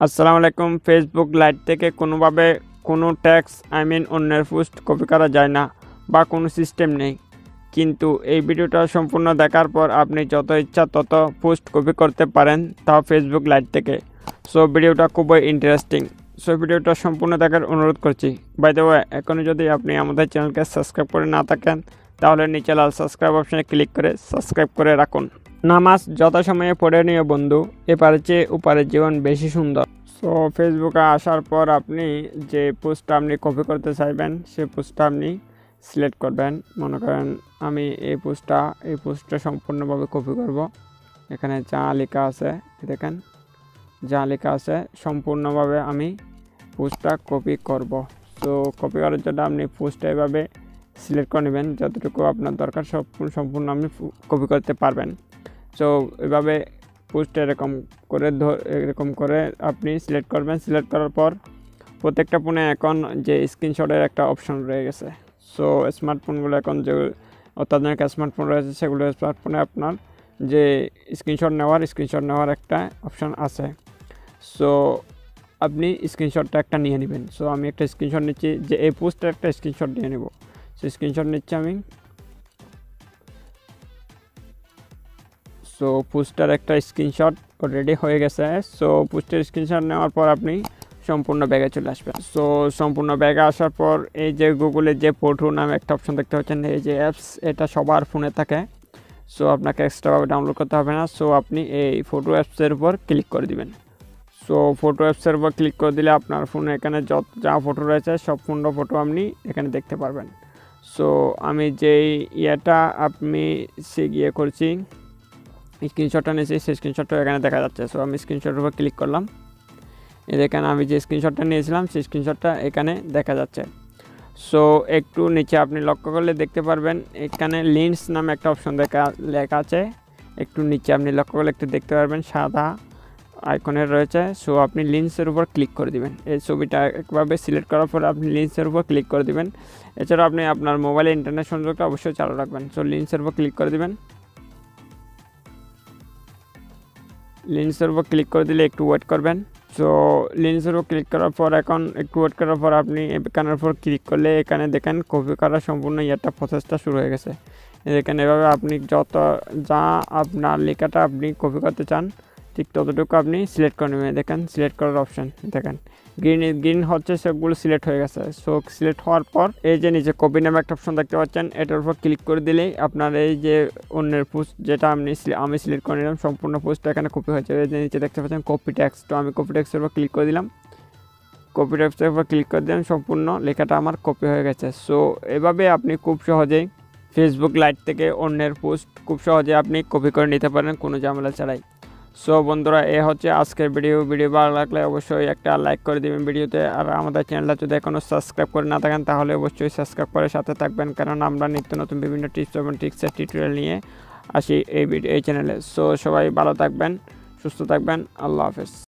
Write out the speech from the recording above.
আসসালামু আলাইকুম। Facebook light থেকে কোনোভাবে কোনো ট্যাক্স অন্যের পোস্ট কপি করা যায় না বা কোনো সিস্টেম নেই, কিন্তু এই ভিডিওটা সম্পূর্ণ দেখার পর আপনি যত ইচ্ছা তত পোস্ট কপি করতে পারেন, তাও ফেসবুক লাইট থেকে। সো ভিডিওটা খুবই ইন্টারেস্টিং। সো ভিডিওটা সম্পূর্ণ দেখার অনুরোধ করছি। বাই দ্য ওয়ে, এখনও যদি আপনি আমাদের চ্যানেলকে সাবস্ক্রাইব করে না থাকেন তাহলে নিচে লাল সাবস্ক্রাইব অপশানে ক্লিক করে সাবস্ক্রাইব করে রাখুন। নামাজ যথাসময়ে পড়ে নিও বন্ধু, এপারে চেয়ে ওপারে জীবন বেশি সুন্দর। সো ফেসবুকে আসার পর আপনি যে পোস্টটা আপনি কপি করতে চাইবেন সেই পোস্টটা আপনি সিলেক্ট করবেন। মনে করেন আমি এই পোস্টটা সম্পূর্ণভাবে কপি করব। এখানে যা লেখা আছে দেখেন, যা লেখা আছে সম্পূর্ণভাবে আমি পোস্টটা কপি করব। সো কপি করার জন্য আপনি পোস্টটা এভাবে সিলেক্ট করে নেবেন, যতটুকু আপনার দরকার সম্পূর্ণ আপনি কপি করতে পারবেন। সো এভাবে পোস্ট এরকম করে আপনি সিলেক্ট করবেন। সিলেক্ট করার পর প্রত্যেকটা ফোনে এখন যে স্ক্রিনশটের একটা অপশন রয়ে গেছে। সো স্মার্টফোনগুলো এখন যে অত্যাধুনিক স্মার্টফোন রয়েছে সেগুলো স্মার্টফোনে আপনার যে স্ক্রিনশট নেওয়ার একটা অপশন আছে। সো আপনি স্ক্রিনশটটা একটা নিয়ে নেবেন। সো আমি একটা স্ক্রিনশট নিচ্ছি, যে এই পোস্টের একটা স্ক্রিনশট নিয়ে নেব। সো স্ক্রিনশট নিচ্ছি আমি। সো পোস্টার একটা স্ক্রিনশট অলরেডি হয়ে গেছে। সো পোস্টের স্ক্রিনশট নেওয়ার পর আপনি সম্পূর্ণ ব্যাগে চলে আসবেন। সো সম্পূর্ণ ব্যাগে আসার পর এই যে গুগলের যে ফটো নামে একটা অপশন দেখতে পাচ্ছেন, এই যে অ্যাপস, এটা সবার ফোনে থাকে। সো আপনাকে এক্সট্রাভাবে ডাউনলোড করতে হবে না। সো আপনি এই ফটো অ্যাপসের উপর ক্লিক করে দিবেন। সো ফটো অ্যাপসের উপর ক্লিক করে দিলে আপনার ফোনে এখানে যা ফটো রয়েছে সব ফটো আপনি এখানে দেখতে পারবেন। সো আমি যেই আমি করছি, স্ক্রিনশটটা নিয়েছি, সেই স্ক্রিনশটটা এখানে দেখা যাচ্ছে। সো আমি স্ক্রিনশটের উপর ক্লিক করলাম। দেখেন আমি যে স্ক্রিনশটটা নিয়েছিলাম সেই স্ক্রিনশটটা এখানে দেখা যাচ্ছে। সো একটু নিচে আপনি লক্ষ্য করলে দেখতে পারবেন এখানে লিন্স নামে একটা অপশন লেখা আছে। একটু নিচে আপনি লক্ষ্য করলে একটু দেখতে পারবেন সাদা আইকনের রয়েছে। সো আপনি লিন্সের উপর ক্লিক করে দিবেন। এই ছবিটা একভাবে সিলেক্ট করার পর আপনি লিন্সের উপর ক্লিক করে দিবেন। এছাড়াও আপনি আপনার মোবাইলে ইন্টারনেট সংযোগটা অবশ্যই চালু রাখবেন। সো লিন্সের উপর ক্লিক করে দিবেন। লিন্সের উপর ক্লিক করে দিলে একটু ওয়েট করবেন। সো লিন্সের উপর ক্লিক করার পর এখন একটু ওয়েট করার পর আপনি এখানের উপর ক্লিক করলে এখানে দেখেন কপি করার সম্পূর্ণ প্রসেসটা শুরু হয়ে গেছে। দেখেন এভাবে আপনি যা আপনার লেখাটা আপনি কপি করতে চান ঠিক ততটুকু আপনি সিলেক্ট করে নেবেন। দেখেন সিলেক্ট করার অপশান, দেখেন গ্রিন হচ্ছে, সবগুলো সিলেক্ট হয়ে গেছে। সো সিলেক্ট হওয়ার পর এই যে নিচে কপি নামে একটা অপশন দেখতে পাচ্ছেন, এটার উপর ক্লিক করে দিলেই আপনার এই যে অন্যের পোস্ট যেটা আমি সিলেক্ট করে নিলাম সম্পূর্ণ পোস্টটা এখানে কপি হয়েছে। এই যে নিচে দেখতে পাচ্ছেন কপি টেক্সট, তো আমি কপি টেক্সটের উপর ক্লিক করে দিলাম। কপি টেক্সটের উপর ক্লিক করে দিলাম, সম্পূর্ণ লেখাটা আমার কপি হয়ে গেছে। সো এভাবে আপনি খুব সহজেই ফেসবুক লাইট থেকে অন্যের পোস্ট খুব সহজে আপনি কপি করে নিতে পারেন কোনো ঝামেলা ছাড়াই। সো বন্ধুরা, এ হচ্ছে আজকের ভিডিও ভালো লাগলে অবশ্যই একটা লাইক করে দিবেন ভিডিওতে। আর আমাদের চ্যানেলটা যদি এখনও সাবস্ক্রাইব করে না থাকেন তাহলে অবশ্যই সাবস্ক্রাইব করে সাথে থাকবেন, কারণ আমরা নিত্য নতুন বিভিন্ন টিপস এবং ট্রিক্সের টিউটোরিয়াল নিয়ে আসি এই চ্যানেলে। সো সবাই ভালো থাকবেন, সুস্থ থাকবেন, আল্লাহ হাফেজ।